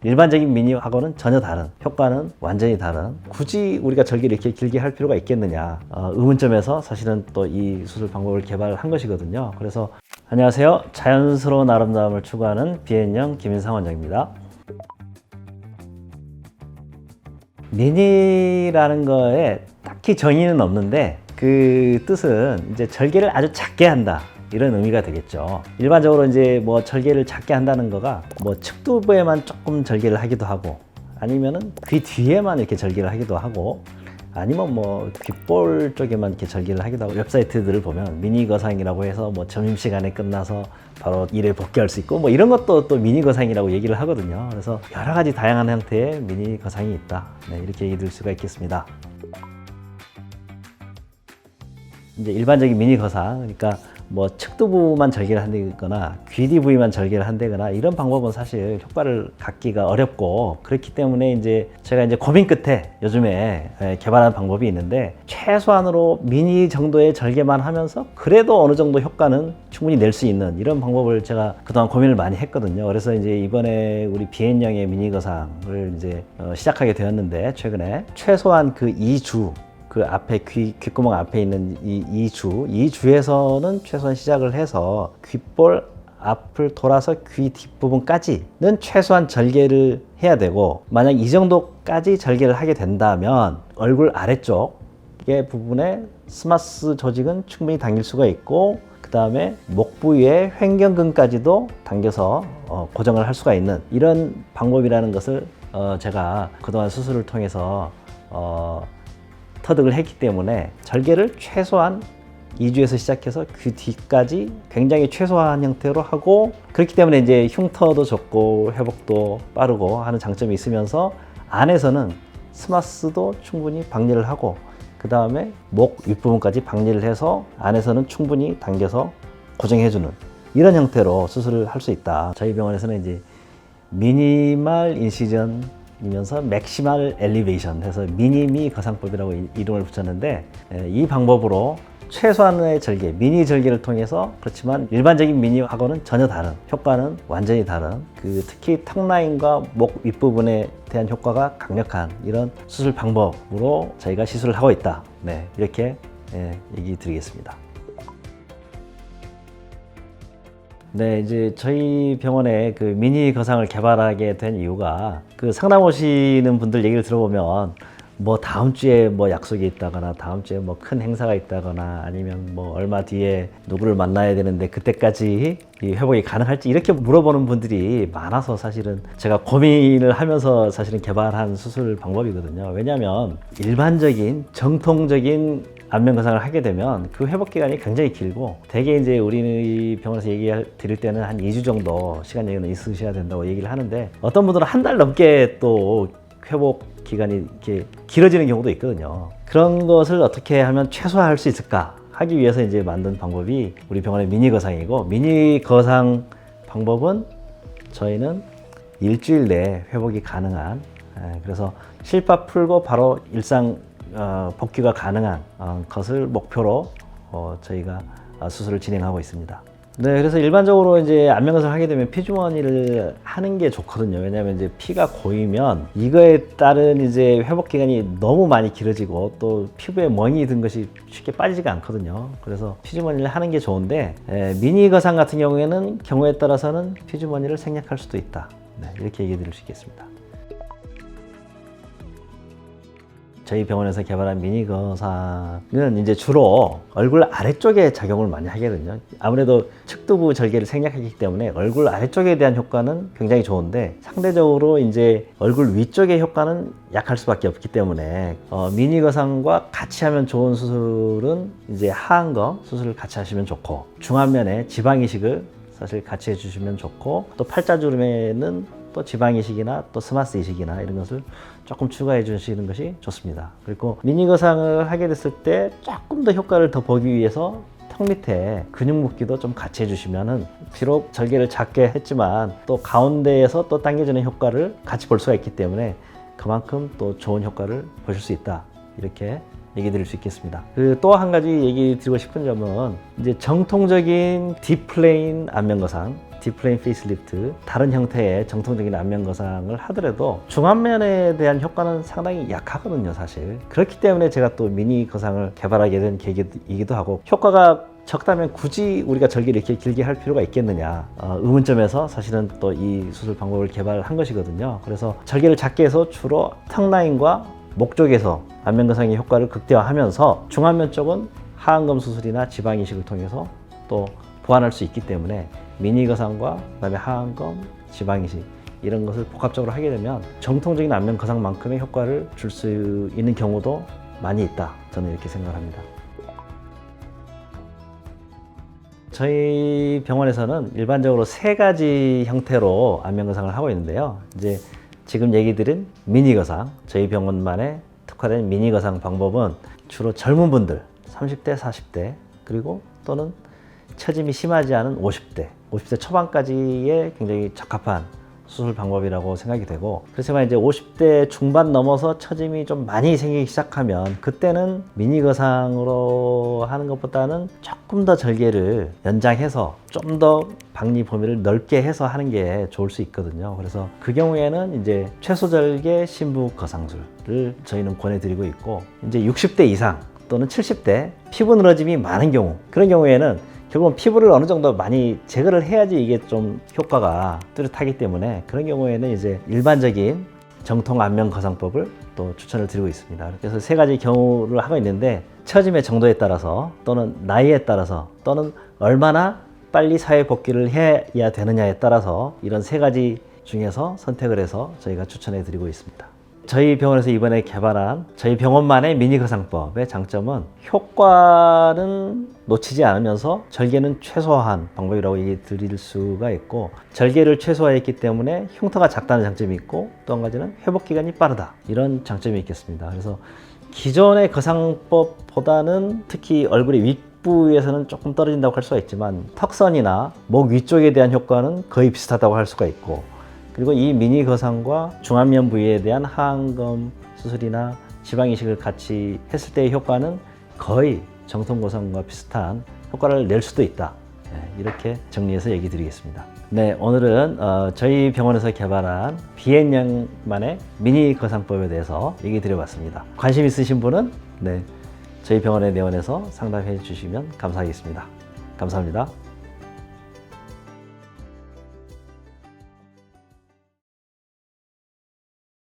일반적인 미니하고는 전혀 다른, 효과는 완전히 다른, 굳이 우리가 절개를 이렇게 길게 할 필요가 있겠느냐, 의문점에서 사실은 또 이 수술 방법을 개발한 것이거든요. 그래서 안녕하세요. 자연스러운 아름다움을 추구하는 비앤영 김인상 원장입니다. 미니라는 거에 딱히 정의는 없는데 그 뜻은 이제 절개를 아주 작게 한다, 이런 의미가 되겠죠. 일반적으로 이제 뭐 절개를 작게 한다는 거가 뭐 측두부에만 조금 절개를 하기도 하고, 아니면은 귀 뒤에만 이렇게 절개를 하기도 하고, 아니면 뭐 귓볼 쪽에만 이렇게 절개를 하기도 하고, 웹사이트들을 보면 미니 거상이라고 해서 뭐 점심시간에 끝나서 바로 일에 복귀할 수 있고, 뭐 이런 것도 또 미니 거상이라고 얘기를 하거든요. 그래서 여러 가지 다양한 형태의 미니 거상이 있다, 네, 이렇게 얘기 드릴 수가 있겠습니다. 이제 일반적인 미니 거상, 그러니까 뭐 측두부만 절개를 한다거나 귀뒤 부위만 절개를 한다거나 이런 방법은 사실 효과를 갖기가 어렵고, 그렇기 때문에 이제 제가 이제 고민 끝에 요즘에 개발한 방법이 있는데, 최소한으로 미니 정도의 절개만 하면서 그래도 어느 정도 효과는 충분히 낼 수 있는 이런 방법을 제가 그동안 고민을 많이 했거든요. 그래서 이제 이번에 우리 비앤영의 미니 거상을 이제 시작하게 되었는데, 최근에 최소한 그 2주, 그 앞에 귓구멍 앞에 있는 이 주에서는 최소한 시작을 해서 귓볼 앞을 돌아서 귀 뒷부분까지는 최소한 절개를 해야 되고, 만약 이 정도까지 절개를 하게 된다면 얼굴 아래쪽의 부분에 스마스 조직은 충분히 당길 수가 있고, 그 다음에 목 부위의 횡경근까지도 당겨서 고정을 할 수가 있는 이런 방법이라는 것을 제가 그동안 수술을 통해서 터득을 했기 때문에, 절개를 최소한 2주에서 시작해서 귀 뒤까지 굉장히 최소한 형태로 하고, 그렇기 때문에 이제 흉터도 적고 회복도 빠르고 하는 장점이 있으면서, 안에서는 스마스도 충분히 박리를 하고, 그 다음에 목 윗부분까지 박리를 해서 안에서는 충분히 당겨서 고정해주는 이런 형태로 수술을 할 수 있다. 저희 병원에서는 이제 미니멀 인시전 이면서 맥시멀 엘리베이션 해서 미니미 거상법이라고 이름을 붙였는데, 이 방법으로 최소한의 절개, 미니 절개를 통해서, 그렇지만 일반적인 미니하고는 전혀 다른, 효과는 완전히 다른, 특히 턱 라인과 목 윗부분에 대한 효과가 강력한 이런 수술 방법으로 저희가 시술을 하고 있다, 네, 이렇게 얘기 드리겠습니다. 네, 이제 저희 병원에 그 미니 거상을 개발하게 된 이유가, 그 상담 오시는 분들 얘기를 들어보면 뭐 다음 주에 뭐 약속이 있다거나, 다음 주에 뭐 큰 행사가 있다거나, 아니면 뭐 얼마 뒤에 누구를 만나야 되는데 그때까지 이 회복이 가능할지, 이렇게 물어보는 분들이 많아서 사실은 제가 고민을 하면서 사실은 개발한 수술 방법이거든요. 왜냐하면 일반적인 정통적인 안면 거상을 하게 되면 그 회복 기간이 굉장히 길고, 대개 이제 우리 병원에서 드릴 때는 한 2주 정도 시간 여유는 있으셔야 된다고 얘기를 하는데, 어떤 분들은 한 달 넘게 또 회복 기간이 이렇게 길어지는 경우도 있거든요. 그런 것을 어떻게 하면 최소화할 수 있을까 하기 위해서 이제 만든 방법이 우리 병원의 미니 거상이고, 미니 거상 방법은 저희는 일주일 내에 회복이 가능한, 그래서 실밥 풀고 바로 일상 복귀가 가능한 것을 목표로 저희가 수술을 진행하고 있습니다. 네, 그래서 일반적으로 이제 안면거상을 하게 되면 피주머니를 하는 게 좋거든요. 왜냐하면 이제 피가 고이면 이거에 따른 이제 회복 기간이 너무 많이 길어지고, 또 피부에 멍이 든 것이 쉽게 빠지지가 않거든요. 그래서 피주머니를 하는 게 좋은데, 미니 거상 같은 경우에는 경우에 따라서는 피주머니를 생략할 수도 있다, 네, 이렇게 얘기 드릴 수 있겠습니다. 저희 병원에서 개발한 미니 거상은 이제 주로 얼굴 아래쪽에 작용을 많이 하거든요. 아무래도 측두부 절개를 생략하기 때문에 얼굴 아래쪽에 대한 효과는 굉장히 좋은데, 상대적으로 이제 얼굴 위쪽의 효과는 약할 수밖에 없기 때문에 미니 거상과 같이 하면 좋은 수술은 이제 하안거 수술을 같이 하시면 좋고, 중안면에 지방 이식을 사실 같이 해주시면 좋고, 또 팔자주름에는 또 지방 이식이나 또 스마스 이식이나 이런 것을 조금 추가해 주시는 것이 좋습니다. 그리고 미니 거상을 하게 됐을 때 조금 더 효과를 더 보기 위해서 턱 밑에 근육 묶기도 좀 같이 해주시면은, 비록 절개를 작게 했지만 또 가운데에서 또 당겨주는 효과를 같이 볼 수가 있기 때문에 그만큼 또 좋은 효과를 보실 수 있다, 이렇게 얘기 드릴 수 있겠습니다. 또 한 가지 얘기 드리고 싶은 점은, 이제 정통적인 딥플레인 안면 거상, 딥플레인 페이스리프트, 다른 형태의 정통적인 안면 거상을 하더라도 중안면에 대한 효과는 상당히 약하거든요, 사실. 그렇기 때문에 제가 또 미니 거상을 개발하게 된 계기이기도 하고, 효과가 적다면 굳이 우리가 절개를 이렇게 길게 할 필요가 있겠느냐, 의문점에서 사실은 또 이 수술 방법을 개발한 것이거든요. 그래서 절개를 작게 해서 주로 턱 라인과 목 쪽에서 안면 거상의 효과를 극대화하면서 중안면 쪽은 하안검 수술이나 지방 이식을 통해서 또 보완할 수 있기 때문에 미니 거상과 그다음에 하안검, 지방 이식 이런 것을 복합적으로 하게 되면 정통적인 안면 거상만큼의 효과를 줄 수 있는 경우도 많이 있다, 저는 이렇게 생각합니다. 저희 병원에서는 일반적으로 3가지 형태로 안면 거상을 하고 있는데요. 이제 지금 얘기 드린 미니 거상, 저희 병원만의 특화된 미니 거상 방법은 주로 젊은 분들, 30대, 40대, 그리고 또는 처짐이 심하지 않은 50대 초반까지의 굉장히 적합한 수술 방법이라고 생각이 되고, 그렇지만 이제 50대 중반 넘어서 처짐이 좀 많이 생기기 시작하면 그때는 미니 거상으로 하는 것보다는 조금 더 절개를 연장해서 좀 더 박리 범위를 넓게 해서 하는 게 좋을 수 있거든요. 그래서 그 경우에는 이제 최소절개 신부 거상술을 저희는 권해드리고 있고, 이제 60대 이상 또는 70대 피부 늘어짐이 많은 경우, 그런 경우에는 결국은 피부를 어느 정도 많이 제거를 해야지 이게 좀 효과가 뚜렷하기 때문에, 그런 경우에는 이제 일반적인 정통 안면 거상법을 또 추천을 드리고 있습니다. 그래서 3가지 경우를 하고 있는데, 처짐의 정도에 따라서 또는 나이에 따라서 또는 얼마나 빨리 사회 복귀를 해야 되느냐에 따라서 이런 3가지 중에서 선택을 해서 저희가 추천해 드리고 있습니다. 저희 병원에서 이번에 개발한 저희 병원만의 미니 거상법의 장점은 효과는 놓치지 않으면서 절개는 최소화한 방법이라고 얘기 드릴 수가 있고, 절개를 최소화했기 때문에 흉터가 작다는 장점이 있고, 또 한 가지는 회복 기간이 빠르다, 이런 장점이 있겠습니다. 그래서 기존의 거상법보다는 특히 얼굴의 윗부위에서는 조금 떨어진다고 할 수가 있지만, 턱선이나 목 위쪽에 대한 효과는 거의 비슷하다고 할 수가 있고, 그리고 이 미니 거상과 중안면 부위에 대한 하안검 수술이나 지방 이식을 같이 했을 때의 효과는 거의 정통 거상과 비슷한 효과를 낼 수도 있다, 이렇게 정리해서 얘기 드리겠습니다. 네, 오늘은 저희 병원에서 개발한 비앤양만의 미니 거상법에 대해서 얘기 드려봤습니다. 관심 있으신 분은 저희 병원에 내원해서 상담해 주시면 감사하겠습니다. 감사합니다.